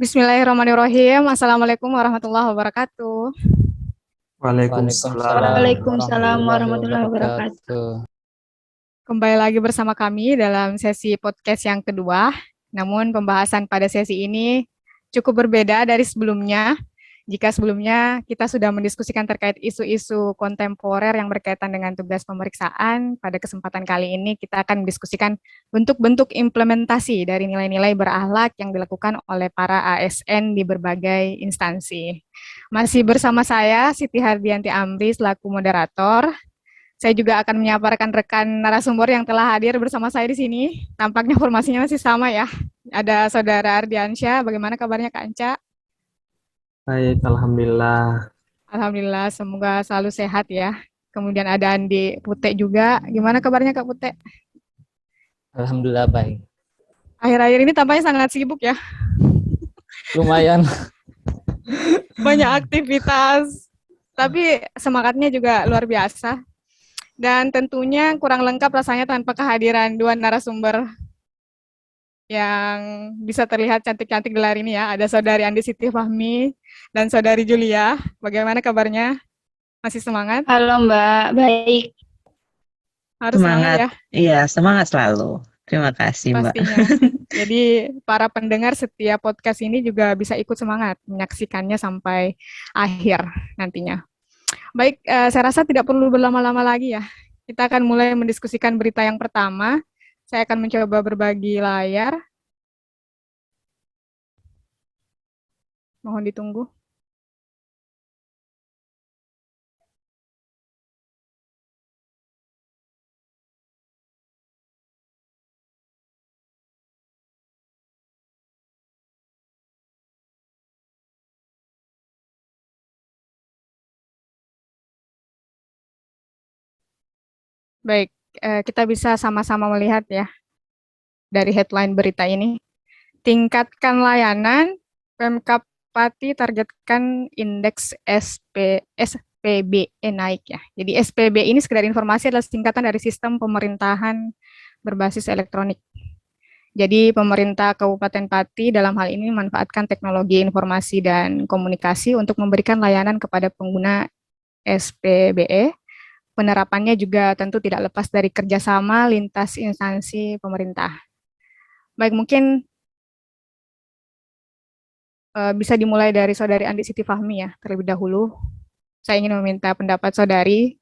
Bismillahirrahmanirrahim. Assalamualaikum warahmatullahi wabarakatuh. Waalaikumsalam Waalaikumsalam warahmatullahi Waalaikumsalam warahmatullahi wabarakatuh. wabarakatuh. Kembali lagi bersama kami dalam sesi podcast yang kedua. Namun pembahasan pada sesi ini cukup berbeda dari sebelumnya. Jika sebelumnya kita sudah mendiskusikan terkait isu-isu kontemporer yang berkaitan dengan tugas pemeriksaan, pada kesempatan kali ini kita akan mendiskusikan bentuk-bentuk implementasi dari nilai-nilai berakhlak yang dilakukan oleh para ASN di berbagai instansi. Masih bersama saya, Siti Hardianti Amri selaku moderator. Saya juga akan menyapa rekan-rekan narasumber yang telah hadir bersama saya di sini. Tampaknya formasinya masih sama ya. Ada Saudara Ardiansyah, bagaimana kabarnya Kak Anca? Baik, alhamdulillah. Alhamdulillah, semoga selalu sehat ya. Kemudian ada Andi Pute juga. Gimana kabarnya Kak Pute? Alhamdulillah baik. Akhir-akhir ini tampaknya sangat sibuk ya. Lumayan. Banyak aktivitas. Tapi semangatnya juga luar biasa. Dan tentunya kurang lengkap rasanya tanpa kehadiran dua narasumber yang bisa terlihat cantik-cantik gelar ini ya. Ada Saudari Andi Siti Fahmi dan Saudari Julia. Bagaimana kabarnya? Masih semangat? Halo Mbak, baik. Harus semangat ya. Iya, semangat selalu. Terima kasih Mbak. Pastinya. Jadi para pendengar setiap podcast ini juga bisa ikut semangat menyaksikannya sampai akhir nantinya. Baik, saya rasa tidak perlu berlama-lama lagi ya. Kita akan mulai mendiskusikan berita yang pertama. Saya akan mencoba berbagi layar. Mohon ditunggu. Baik, kita bisa sama-sama melihat ya dari headline berita ini. Tingkatkan layanan, Pemkab Pati targetkan indeks SPBE naik ya. Jadi SPB ini sekedar informasi adalah singkatan dari sistem pemerintahan berbasis elektronik. Jadi pemerintah Kabupaten Pati dalam hal ini memanfaatkan teknologi informasi dan komunikasi untuk memberikan layanan kepada pengguna SPBE. Penerapannya juga tentu tidak lepas dari kerjasama lintas instansi pemerintah. Baik, mungkin bisa dimulai dari Saudari Andi Siti Fahmi ya, terlebih dahulu. Saya ingin meminta pendapat Saudari,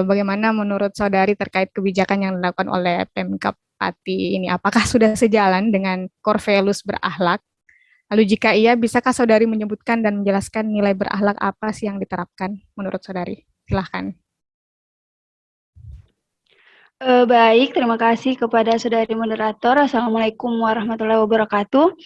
bagaimana menurut Saudari terkait kebijakan yang dilakukan oleh Pemkab Pati ini. Apakah sudah sejalan dengan core values berakhlak? Lalu jika iya, bisakah Saudari menyebutkan dan menjelaskan nilai berakhlak apa sih yang diterapkan menurut Saudari? Silahkan. Baik, terima kasih kepada saudari moderator. Assalamualaikum warahmatullahi wabarakatuh.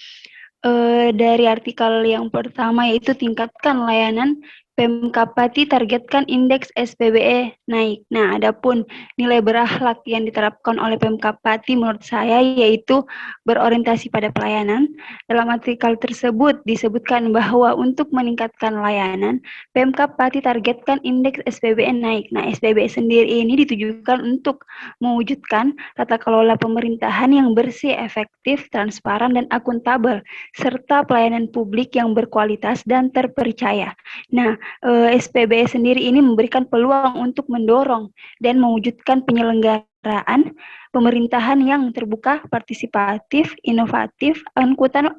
Dari artikel yang pertama yaitu tingkatkan layanan, Pemkab Pati targetkan indeks SPBE naik. Nah, adapun nilai berakhlak yang diterapkan oleh Pemkab Pati menurut saya yaitu berorientasi pada pelayanan. Dalam artikel tersebut disebutkan bahwa untuk meningkatkan layanan, Pemkab Pati targetkan indeks SPBE naik. Nah, SPBE sendiri ini ditujukan untuk mewujudkan tata kelola pemerintahan yang bersih, efektif, transparan, dan akuntabel, serta pelayanan publik yang berkualitas dan terpercaya. Nah, SPBE sendiri ini memberikan peluang untuk mendorong dan mewujudkan penyelenggaraan pemerintahan yang terbuka, partisipatif, inovatif,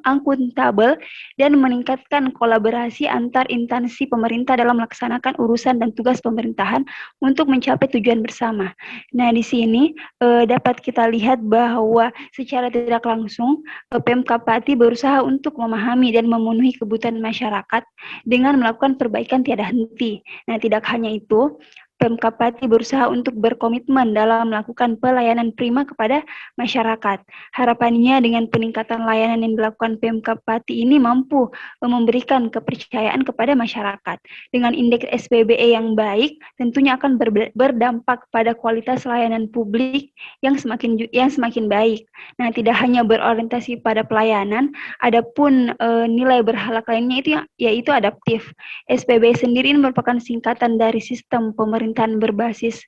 akuntabel, dan meningkatkan kolaborasi antar instansi pemerintah dalam melaksanakan urusan dan tugas pemerintahan untuk mencapai tujuan bersama. Nah, di sini dapat kita lihat bahwa secara tidak langsung Pemkab Pati berusaha untuk memahami dan memenuhi kebutuhan masyarakat dengan melakukan perbaikan tiada henti. Nah, tidak hanya itu, Pemkab Pati berusaha untuk berkomitmen dalam melakukan pelayanan prima kepada masyarakat. Harapannya dengan peningkatan layanan yang dilakukan Pemkab Pati ini mampu memberikan kepercayaan kepada masyarakat. Dengan indeks SPBE yang baik, tentunya akan berdampak pada kualitas layanan publik yang semakin baik. Nah, tidak hanya berorientasi pada pelayanan, adapun nilai berhalak lainnya yaitu adaptif. SPBE sendiri merupakan singkatan dari sistem pemerintahan pemerintahan berbasis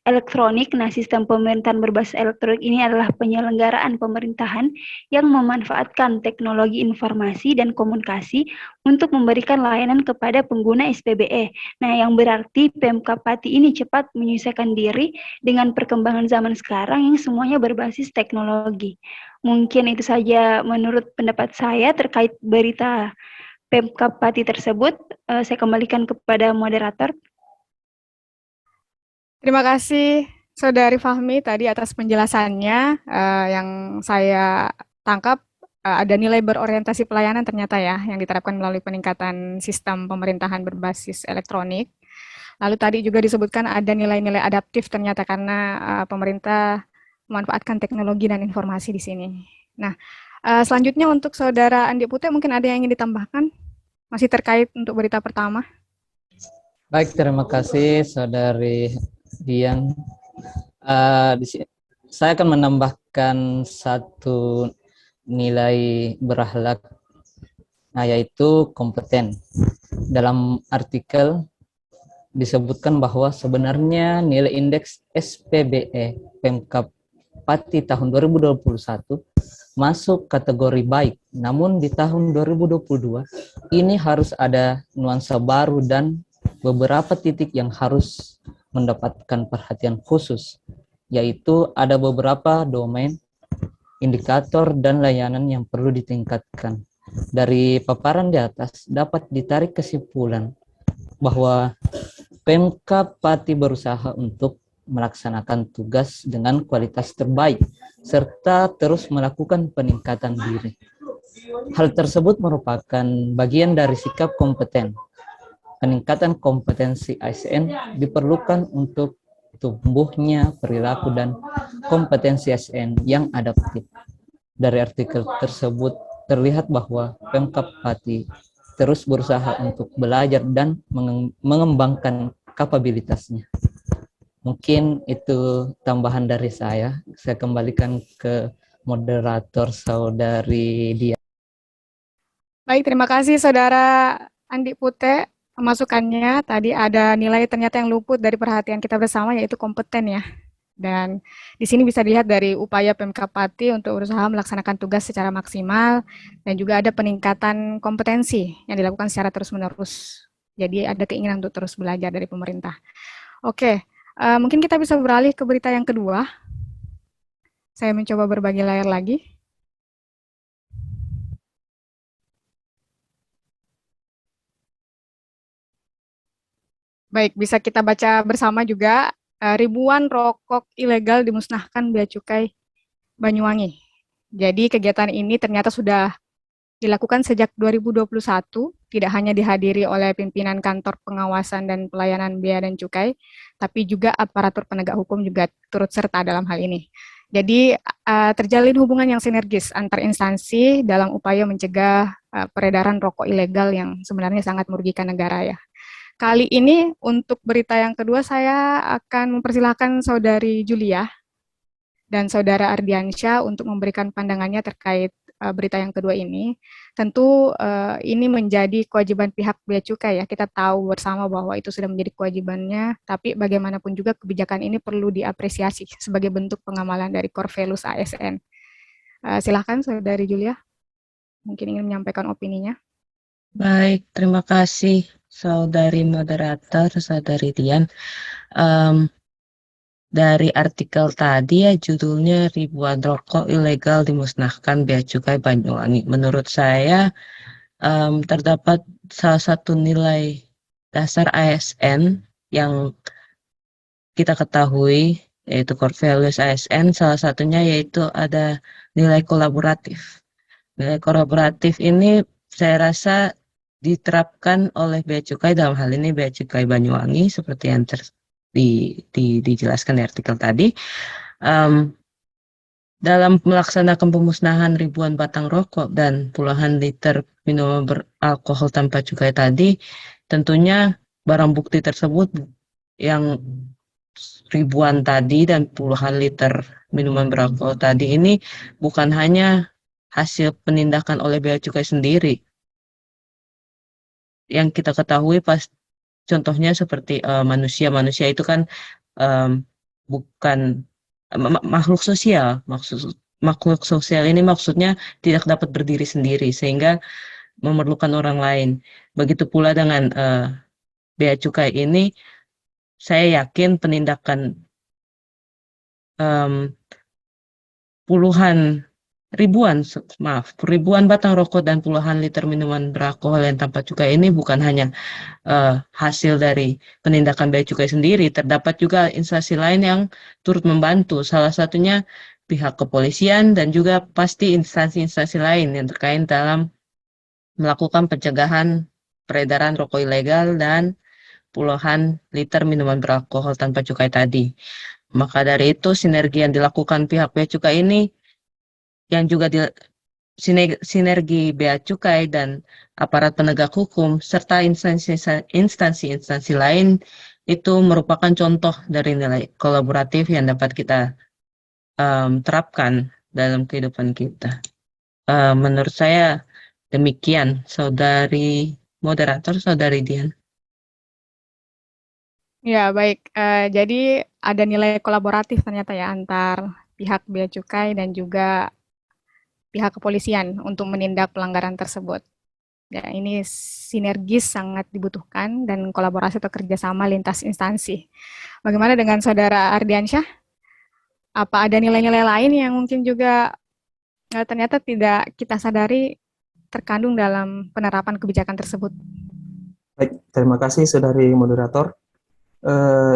elektronik. Nah, sistem pemerintahan berbasis elektronik ini adalah penyelenggaraan pemerintahan yang memanfaatkan teknologi informasi dan komunikasi untuk memberikan layanan kepada pengguna SPBE. Nah, yang berarti Pemkab Pati ini cepat menyesuaikan diri dengan perkembangan zaman sekarang yang semuanya berbasis teknologi. Mungkin itu saja menurut pendapat saya terkait berita Pemkab Pati tersebut. Saya kembalikan kepada moderator. Terima kasih Saudari Fahmi tadi atas penjelasannya. Yang saya tangkap ada nilai berorientasi pelayanan ternyata ya yang diterapkan melalui peningkatan sistem pemerintahan berbasis elektronik. Lalu tadi juga disebutkan ada nilai-nilai adaptif ternyata karena pemerintah memanfaatkan teknologi dan informasi di sini. Nah, selanjutnya untuk Saudara Andi Putih mungkin ada yang ingin ditambahkan? Masih terkait untuk berita pertama. Baik, terima kasih Saudari Dian. Saya akan menambahkan satu nilai berakhlak, yaitu kompeten. Dalam artikel disebutkan bahwa sebenarnya nilai indeks SPBE Pemkab Pati tahun 2021 masuk kategori baik, namun di tahun 2022 ini harus ada nuansa baru dan beberapa titik yang harus mendapatkan perhatian khusus, yaitu ada beberapa domain, indikator, dan layanan yang perlu ditingkatkan. Dari paparan di atas dapat ditarik kesimpulan bahwa Pemkab Pati berusaha untuk melaksanakan tugas dengan kualitas terbaik serta terus melakukan peningkatan diri. Hal tersebut merupakan bagian dari sikap kompeten. Peningkatan kompetensi ASN diperlukan untuk tumbuhnya perilaku dan kompetensi ASN yang adaptif. Dari artikel tersebut terlihat bahwa Pemkab Pati terus berusaha untuk belajar dan mengembangkan kapabilitasnya. Mungkin itu tambahan dari saya. Saya kembalikan ke moderator Saudari Dia. Baik, terima kasih Saudara Andi Putih. Masukannya tadi ada nilai ternyata yang luput dari perhatian kita bersama yaitu kompeten ya. Dan di sini bisa dilihat dari upaya Pemkab Pati untuk berusaha melaksanakan tugas secara maksimal dan juga ada peningkatan kompetensi yang dilakukan secara terus-menerus. Jadi ada keinginan untuk terus belajar dari pemerintah. Oke, mungkin kita bisa beralih ke berita yang kedua. Saya mencoba berbagi layar lagi. Baik, bisa kita baca bersama juga. Ribuan rokok ilegal dimusnahkan Bea Cukai Banyuwangi. Jadi kegiatan ini ternyata sudah dilakukan sejak 2021, tidak hanya dihadiri oleh pimpinan kantor pengawasan dan pelayanan bea dan cukai, tapi juga aparatur penegak hukum juga turut serta dalam hal ini. Jadi terjalin hubungan yang sinergis antar instansi dalam upaya mencegah peredaran rokok ilegal yang sebenarnya sangat merugikan negara ya. Kali ini untuk berita yang kedua saya akan mempersilahkan Saudari Julia dan Saudara Ardiansyah untuk memberikan pandangannya terkait berita yang kedua ini. Tentu ini menjadi kewajiban pihak Bea Cukai ya. Kita tahu bersama bahwa itu sudah menjadi kewajibannya, tapi bagaimanapun juga kebijakan ini perlu diapresiasi sebagai bentuk pengamalan dari core values ASN. Silakan Saudari Julia, mungkin ingin menyampaikan opininya. Baik, terima kasih Saudari moderator, Saudari Dian. Dari artikel tadi ya judulnya ribuan rokok ilegal dimusnahkan Bea Cukai Banyuwangi. Menurut saya terdapat salah satu nilai dasar ASN yang kita ketahui yaitu core values ASN. Salah satunya yaitu ada nilai kolaboratif. Nilai kolaboratif ini saya rasa diterapkan oleh Bea Cukai, dalam hal ini Bea Cukai Banyuwangi seperti yang dijelaskan di artikel tadi. Dalam melaksanakan pemusnahan ribuan batang rokok dan puluhan liter minuman beralkohol tanpa cukai tadi, tentunya barang bukti tersebut yang ribuan tadi dan puluhan liter minuman beralkohol tadi ini bukan hanya hasil penindakan oleh Bea Cukai sendiri. Yang kita ketahui Contohnya seperti manusia itu kan bukan makhluk sosial. Makhluk sosial ini maksudnya tidak dapat berdiri sendiri sehingga memerlukan orang lain. Begitu pula dengan bea cukai ini, saya yakin penindakan ribuan batang rokok dan puluhan liter minuman beralkohol yang tanpa cukai ini bukan hanya hasil dari penindakan bea cukai sendiri, terdapat juga instansi lain yang turut membantu. Salah satunya pihak kepolisian dan juga pasti instansi-instansi lain yang terkait dalam melakukan pencegahan peredaran rokok ilegal dan puluhan liter minuman beralkohol tanpa cukai tadi. Maka dari itu sinergi yang dilakukan pihak bea cukai ini yang juga sinergi bea cukai dan aparat penegak hukum serta instansi-instansi lain itu merupakan contoh dari nilai kolaboratif yang dapat kita terapkan dalam kehidupan kita. Menurut saya demikian, Saudari Moderator, Saudari Dian. Ya, baik. Jadi ada nilai kolaboratif ternyata ya antar pihak bea cukai dan juga pihak kepolisian untuk menindak pelanggaran tersebut. Ya, ini sinergis sangat dibutuhkan dan kolaborasi atau kerjasama lintas instansi. Bagaimana dengan Saudara Ardiansyah? Apa ada nilai-nilai lain yang mungkin juga ternyata tidak kita sadari terkandung dalam penerapan kebijakan tersebut? Baik, terima kasih Saudari Moderator.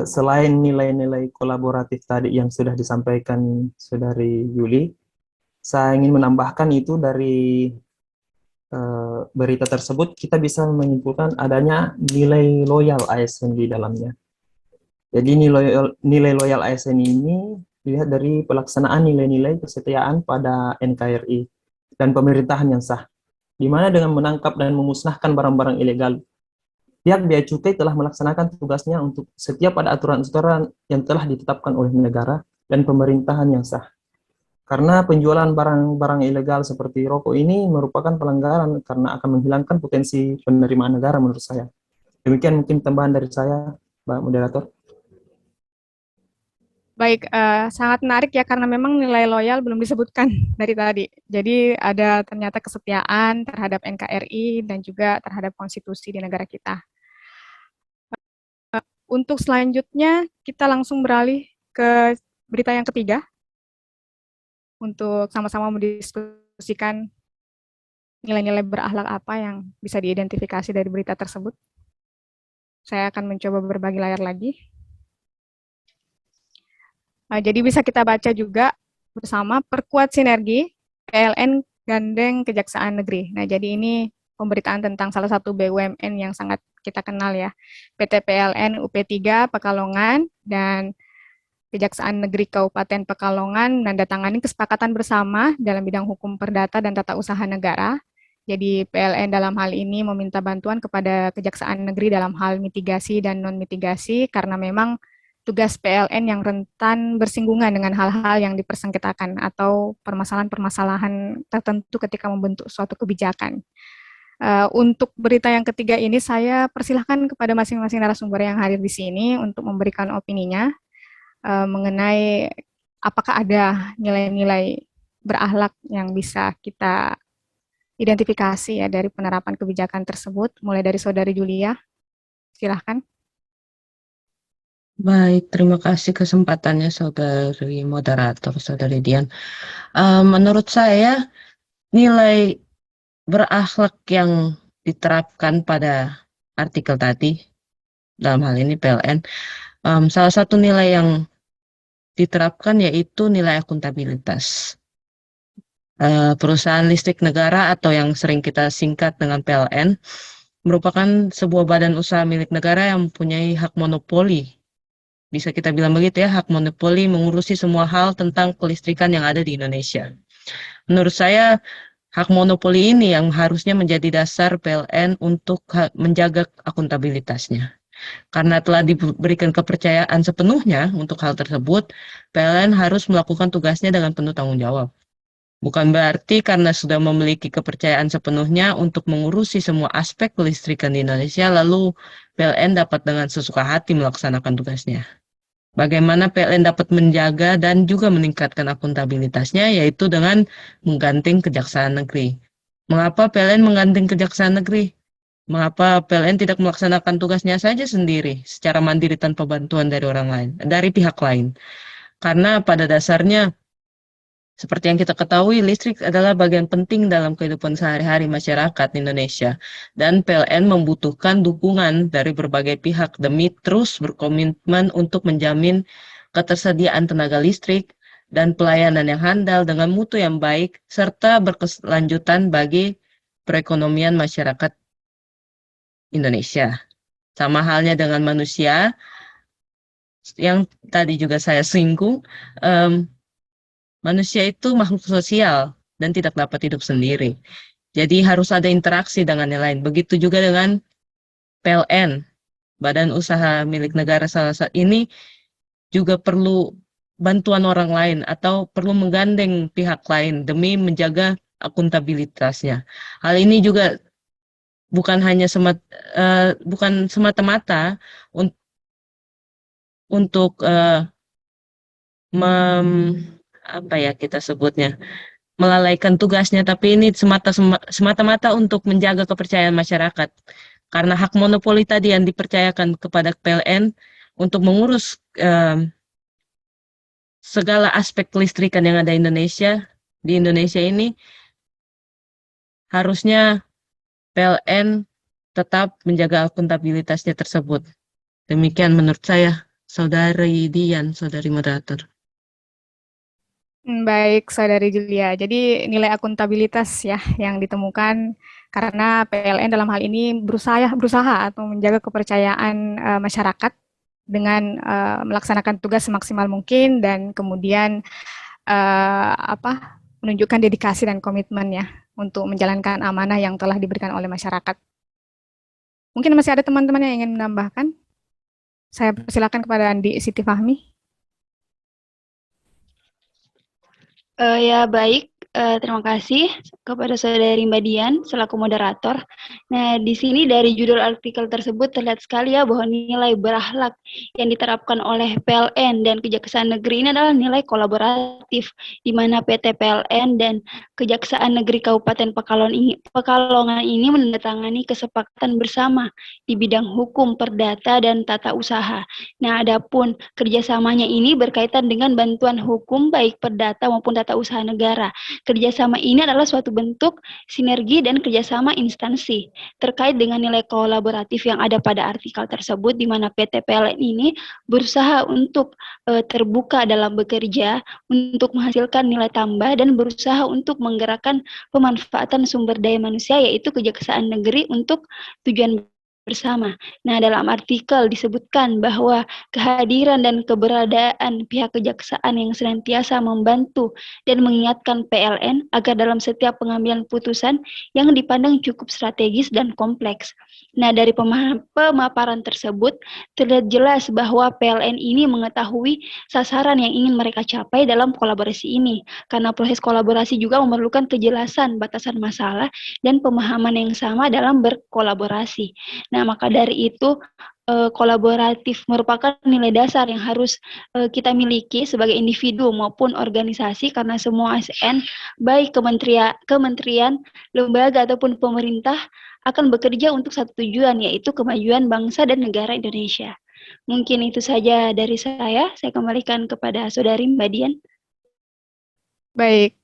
Selain nilai-nilai kolaboratif tadi yang sudah disampaikan Saudari Yuli, saya ingin menambahkan itu dari berita tersebut kita bisa menyimpulkan adanya nilai loyal ASN di dalamnya. Jadi nilai loyal ASN ini dilihat dari pelaksanaan nilai-nilai kesetiaan pada NKRI dan pemerintahan yang sah, di mana dengan menangkap dan memusnahkan barang-barang ilegal, pihak bea cukai telah melaksanakan tugasnya untuk setiap pada aturan-aturan yang telah ditetapkan oleh negara dan pemerintahan yang sah. Karena penjualan barang-barang ilegal seperti rokok ini merupakan pelanggaran karena akan menghilangkan potensi penerimaan negara menurut saya. Demikian mungkin tambahan dari saya, Mbak Moderator. Baik, sangat menarik ya karena memang nilai loyal belum disebutkan dari tadi. Jadi ada ternyata kesetiaan terhadap NKRI dan juga terhadap konstitusi di negara kita. Untuk selanjutnya kita langsung beralih ke berita yang ketiga untuk sama-sama mendiskusikan nilai-nilai berakhlak apa yang bisa diidentifikasi dari berita tersebut. Saya akan mencoba berbagi layar lagi. Jadi bisa kita baca juga bersama perkuat sinergi PLN gandeng Kejaksaan Negeri. Nah, jadi ini pemberitaan tentang salah satu BUMN yang sangat kita kenal ya, PT PLN UP3 Pekalongan dan Kejaksaan Negeri Kabupaten Pekalongan menandatangani kesepakatan bersama dalam bidang hukum perdata dan tata usaha negara. Jadi PLN dalam hal ini meminta bantuan kepada Kejaksaan Negeri dalam hal mitigasi dan non-mitigasi karena memang tugas PLN yang rentan bersinggungan dengan hal-hal yang dipersengketakan atau permasalahan-permasalahan tertentu ketika membentuk suatu kebijakan. Untuk berita yang ketiga ini saya persilahkan kepada masing-masing narasumber yang hadir di sini untuk memberikan opininya mengenai apakah ada nilai-nilai berakhlak yang bisa kita identifikasi ya dari penerapan kebijakan tersebut, mulai dari Saudari Julia. Silahkan. Baik, terima kasih kesempatannya Saudari Moderator, Saudari Dian. Menurut saya, nilai berakhlak yang diterapkan pada artikel tadi, dalam hal ini PLN, salah satu nilai yang diterapkan yaitu nilai akuntabilitas. Perusahaan listrik negara atau yang sering kita singkat dengan PLN, merupakan sebuah badan usaha milik negara yang mempunyai hak monopoli. Bisa kita bilang begitu ya, hak monopoli mengurusi semua hal tentang kelistrikan yang ada di Indonesia. Menurut saya, hak monopoli ini yang harusnya menjadi dasar PLN untuk menjaga akuntabilitasnya. Karena telah diberikan kepercayaan sepenuhnya untuk hal tersebut, PLN harus melakukan tugasnya dengan penuh tanggung jawab. Bukan berarti karena sudah memiliki kepercayaan sepenuhnya untuk mengurusi semua aspek kelistrikan di Indonesia, lalu PLN dapat dengan sesuka hati melaksanakan tugasnya. Bagaimana PLN dapat menjaga dan juga meningkatkan akuntabilitasnya, yaitu dengan menggandeng Kejaksaan Negeri. Mengapa PLN menggandeng Kejaksaan Negeri? Mengapa PLN tidak melaksanakan tugasnya saja sendiri, secara mandiri tanpa bantuan dari orang lain, dari pihak lain? Karena pada dasarnya, seperti yang kita ketahui, listrik adalah bagian penting dalam kehidupan sehari-hari masyarakat Indonesia. Dan PLN membutuhkan dukungan dari berbagai pihak demi terus berkomitmen untuk menjamin ketersediaan tenaga listrik dan pelayanan yang handal dengan mutu yang baik, serta berkelanjutan bagi perekonomian masyarakat Indonesia. Sama halnya dengan manusia, yang tadi juga saya singgung, manusia itu makhluk sosial dan tidak dapat hidup sendiri. Jadi harus ada interaksi dengan yang lain. Begitu juga dengan PLN, Badan Usaha Milik Negara salah satu ini juga perlu bantuan orang lain atau perlu menggandeng pihak lain demi menjaga akuntabilitasnya. Hal ini juga bukan hanya bukan semata-mata untuk apa ya kita sebutnya, melalaikan tugasnya, tapi ini semata-mata untuk menjaga kepercayaan masyarakat. Karena hak monopoli tadi yang dipercayakan kepada PLN untuk mengurus segala aspek kelistrikan yang ada di Indonesia ini, harusnya PLN tetap menjaga akuntabilitasnya tersebut. Demikian menurut saya, Saudari Dian, Saudari Moderator. Baik, Saudari Julia. Jadi nilai akuntabilitas ya yang ditemukan karena PLN dalam hal ini berusaha atau menjaga kepercayaan masyarakat dengan melaksanakan tugas semaksimal mungkin dan kemudian menunjukkan dedikasi dan komitmennya untuk menjalankan amanah yang telah diberikan oleh masyarakat. Mungkin masih ada teman-teman yang ingin menambahkan? Saya persilakan kepada Andi Siti Fahmi. Ya baik, terima kasih kepada Saudari Mbak Dian selaku moderator. Nah, di sini dari judul artikel tersebut terlihat sekali ya bahwa nilai berakhlak yang diterapkan oleh PLN dan Kejaksaan Negeri ini adalah nilai kolaboratif, di mana PT PLN dan Kejaksaan Negeri Kabupaten Pekalongan ini menandatangani kesepakatan bersama di bidang hukum, perdata, dan tata usaha. Nah, adapun kerjasamanya ini berkaitan dengan bantuan hukum baik perdata maupun tata usaha negara. Kerjasama ini adalah suatu bentuk sinergi dan kerjasama instansi terkait dengan nilai kolaboratif yang ada pada artikel tersebut, di mana PT PLN ini berusaha untuk terbuka dalam bekerja untuk menghasilkan nilai tambah dan berusaha untuk menggerakkan pemanfaatan sumber daya manusia, yaitu Kejaksaan Negeri untuk tujuan bersama. Nah, dalam artikel disebutkan bahwa kehadiran dan keberadaan pihak kejaksaan yang senantiasa membantu dan mengingatkan PLN agar dalam setiap pengambilan putusan yang dipandang cukup strategis dan kompleks. Nah, dari pemaparan tersebut terlihat jelas bahwa PLN ini mengetahui sasaran yang ingin mereka capai dalam kolaborasi ini, karena proses kolaborasi juga memerlukan kejelasan batasan masalah dan pemahaman yang sama dalam berkolaborasi. Nah, maka dari itu kolaboratif merupakan nilai dasar yang harus kita miliki sebagai individu maupun organisasi, karena semua ASN, baik kementerian, lembaga ataupun pemerintah akan bekerja untuk satu tujuan, yaitu kemajuan bangsa dan negara Indonesia. Mungkin itu saja dari saya kembalikan kepada Saudari Mbak Dian. Baik,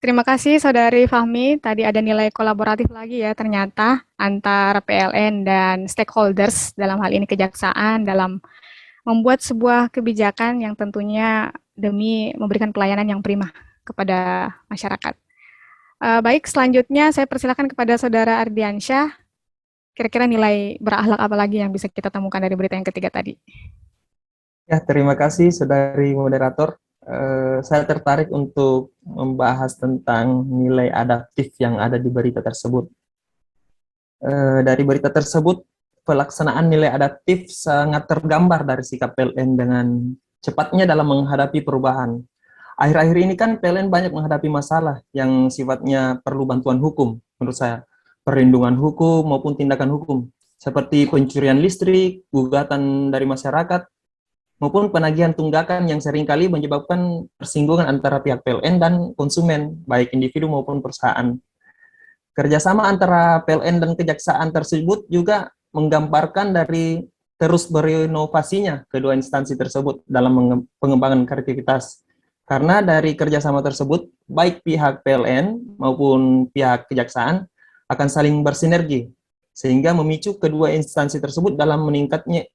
terima kasih Saudari Fahmi. Tadi ada nilai kolaboratif lagi ya ternyata antara PLN dan stakeholders, dalam hal ini kejaksaan, dalam membuat sebuah kebijakan yang tentunya demi memberikan pelayanan yang prima kepada masyarakat. Baik, selanjutnya saya persilakan kepada Saudara Ardiansyah. Kira-kira nilai berakhlak apa lagi yang bisa kita temukan dari berita yang ketiga tadi? Ya, terima kasih Saudari Moderator. Saya tertarik untuk membahas tentang nilai adaptif yang ada di berita tersebut. Dari berita tersebut, pelaksanaan nilai adaptif sangat tergambar dari sikap PLN dengan cepatnya dalam menghadapi perubahan. Akhir-akhir ini kan PLN banyak menghadapi masalah yang sifatnya perlu bantuan hukum, menurut saya. Perlindungan hukum maupun tindakan hukum, seperti pencurian listrik, gugatan dari masyarakat, maupun penagihan tunggakan yang seringkali menyebabkan persinggungan antara pihak PLN dan konsumen, baik individu maupun perusahaan. Kerjasama antara PLN dan kejaksaan tersebut juga menggambarkan dari terus berinovasinya kedua instansi tersebut dalam pengembangan kreativitas. Karena dari kerjasama tersebut, baik pihak PLN maupun pihak kejaksaan akan saling bersinergi, sehingga memicu kedua instansi tersebut dalam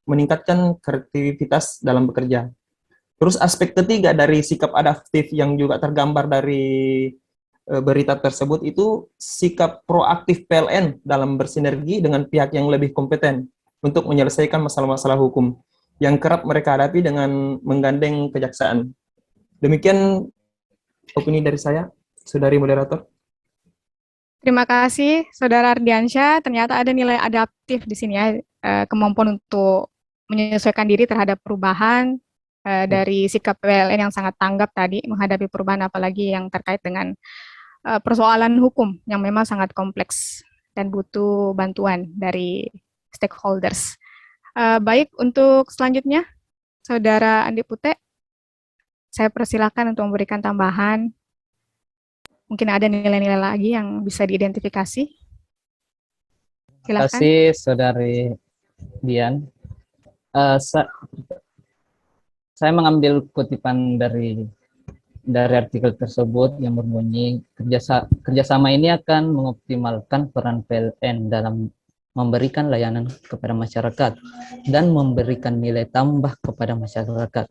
meningkatkan kreativitas dalam bekerja. Terus aspek ketiga dari sikap adaptif yang juga tergambar dari berita tersebut itu sikap proaktif PLN dalam bersinergi dengan pihak yang lebih kompeten untuk menyelesaikan masalah-masalah hukum yang kerap mereka hadapi dengan menggandeng kejaksaan. Demikian opini dari saya, Saudari Moderator. Terima kasih, Saudara Ardiansyah. Ternyata ada nilai adaptif di sini ya, kemampuan untuk menyesuaikan diri terhadap perubahan dari sikap PLN yang sangat tanggap tadi menghadapi perubahan, apalagi yang terkait dengan persoalan hukum yang memang sangat kompleks dan butuh bantuan dari stakeholders. Baik, untuk selanjutnya, Saudara Andi Pute, saya persilakan untuk memberikan tambahan. Mungkin ada nilai-nilai lagi yang bisa diidentifikasi. Terima Silakan. kasih, Saudari Dian. Saya mengambil kutipan dari artikel tersebut yang berbunyi, kerjasama ini akan mengoptimalkan peran PLN dalam memberikan layanan kepada masyarakat dan memberikan nilai tambah kepada masyarakat.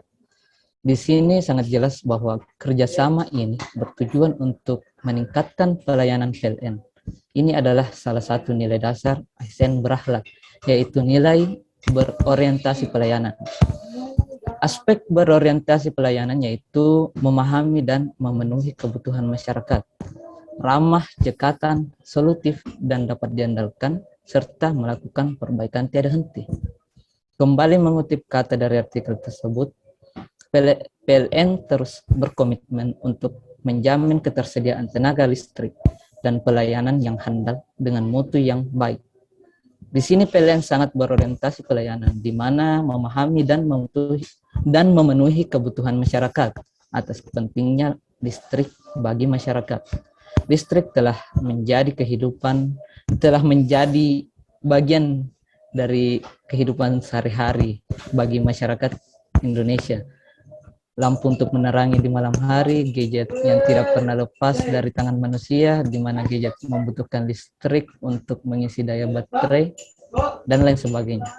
Di sini sangat jelas bahwa kerjasama ini bertujuan untuk meningkatkan pelayanan PLN. Ini adalah salah satu nilai dasar ASN berakhlak, yaitu nilai berorientasi pelayanan. Aspek berorientasi pelayanan yaitu memahami dan memenuhi kebutuhan masyarakat, ramah, cekatan, solutif, dan dapat diandalkan, serta melakukan perbaikan tiada henti. Kembali mengutip kata dari artikel tersebut, PLN terus berkomitmen untuk menjamin ketersediaan tenaga listrik dan pelayanan yang handal dengan mutu yang baik. Di sini PLN sangat berorientasi pelayanan, di mana memahami dan memenuhi kebutuhan masyarakat atas pentingnya listrik bagi masyarakat. Listrik telah menjadi bagian dari kehidupan sehari-hari bagi masyarakat Indonesia. Lampu untuk menerangi di malam hari, gadget yang tidak pernah lepas dari tangan manusia, di mana gadget membutuhkan listrik untuk mengisi daya baterai, dan lain sebagainya.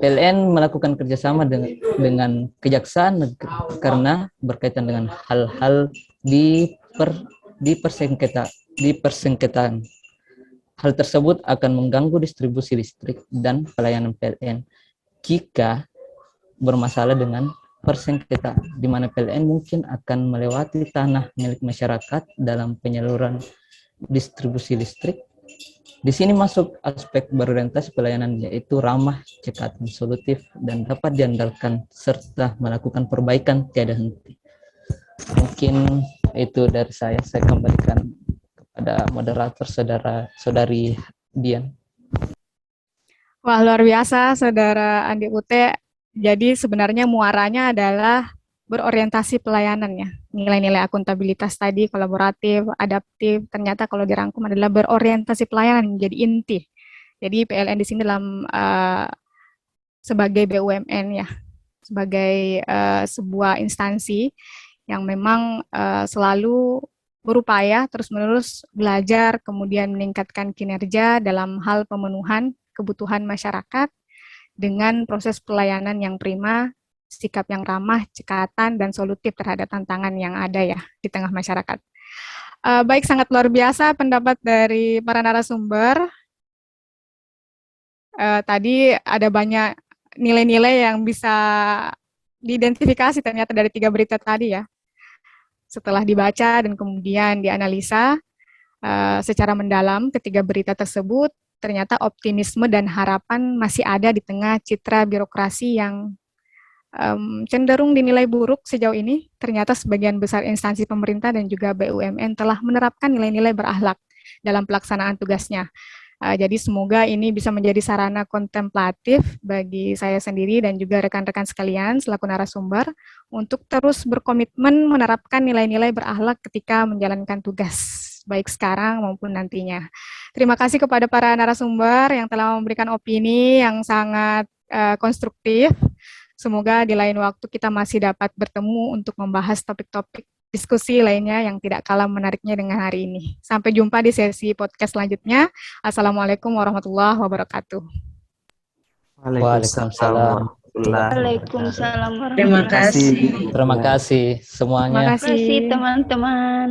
PLN melakukan kerjasama dengan kejaksaan negeri karena berkaitan dengan hal-hal di persengketaan. Hal tersebut akan mengganggu distribusi listrik dan pelayanan PLN jika bermasalah dengan persengketaan, di mana PLN mungkin akan melewati tanah milik masyarakat dalam penyaluran distribusi listrik. Di sini masuk aspek berorientasi pelayanan, yaitu ramah, cekatan, solutif, dan dapat diandalkan, serta melakukan perbaikan tiada henti. Mungkin itu dari saya kembalikan kepada moderator, Saudari Dian. Wah, luar biasa, Saudara Andi Ute. Jadi sebenarnya muaranya adalah berorientasi pelayanannya. Nilai-nilai akuntabilitas tadi, kolaboratif, adaptif, ternyata kalau dirangkum adalah berorientasi pelayanan menjadi inti. Jadi PLN di sini dalam sebagai BUMN ya, sebagai sebuah instansi yang memang selalu berupaya terus-menerus belajar, kemudian meningkatkan kinerja dalam hal pemenuhan kebutuhan masyarakat dengan proses pelayanan yang prima, sikap yang ramah, cekatan, dan solutif terhadap tantangan yang ada ya di tengah masyarakat. Baik, sangat luar biasa pendapat dari para narasumber. Tadi ada banyak nilai-nilai yang bisa diidentifikasi ternyata dari 3 berita tadi ya. Setelah dibaca dan kemudian dianalisa secara mendalam ketiga berita tersebut, ternyata optimisme dan harapan masih ada di tengah citra birokrasi yang cenderung dinilai buruk sejauh ini, ternyata sebagian besar instansi pemerintah dan juga BUMN telah menerapkan nilai-nilai berakhlak dalam pelaksanaan tugasnya. Jadi semoga ini bisa menjadi sarana kontemplatif bagi saya sendiri dan juga rekan-rekan sekalian selaku narasumber untuk terus berkomitmen menerapkan nilai-nilai berakhlak ketika menjalankan tugas, baik sekarang maupun nantinya. Terima kasih kepada para narasumber yang telah memberikan opini yang sangat konstruktif. Semoga di lain waktu kita masih dapat bertemu untuk membahas topik-topik diskusi lainnya yang tidak kalah menariknya dengan hari ini. Sampai jumpa di sesi podcast selanjutnya. Assalamualaikum warahmatullahi wabarakatuh. Waalaikumsalam. Waalaikumsalam Terima warahmatullahi kasih. Terima kasih semuanya. Terima Terima kasih kasih. teman-teman.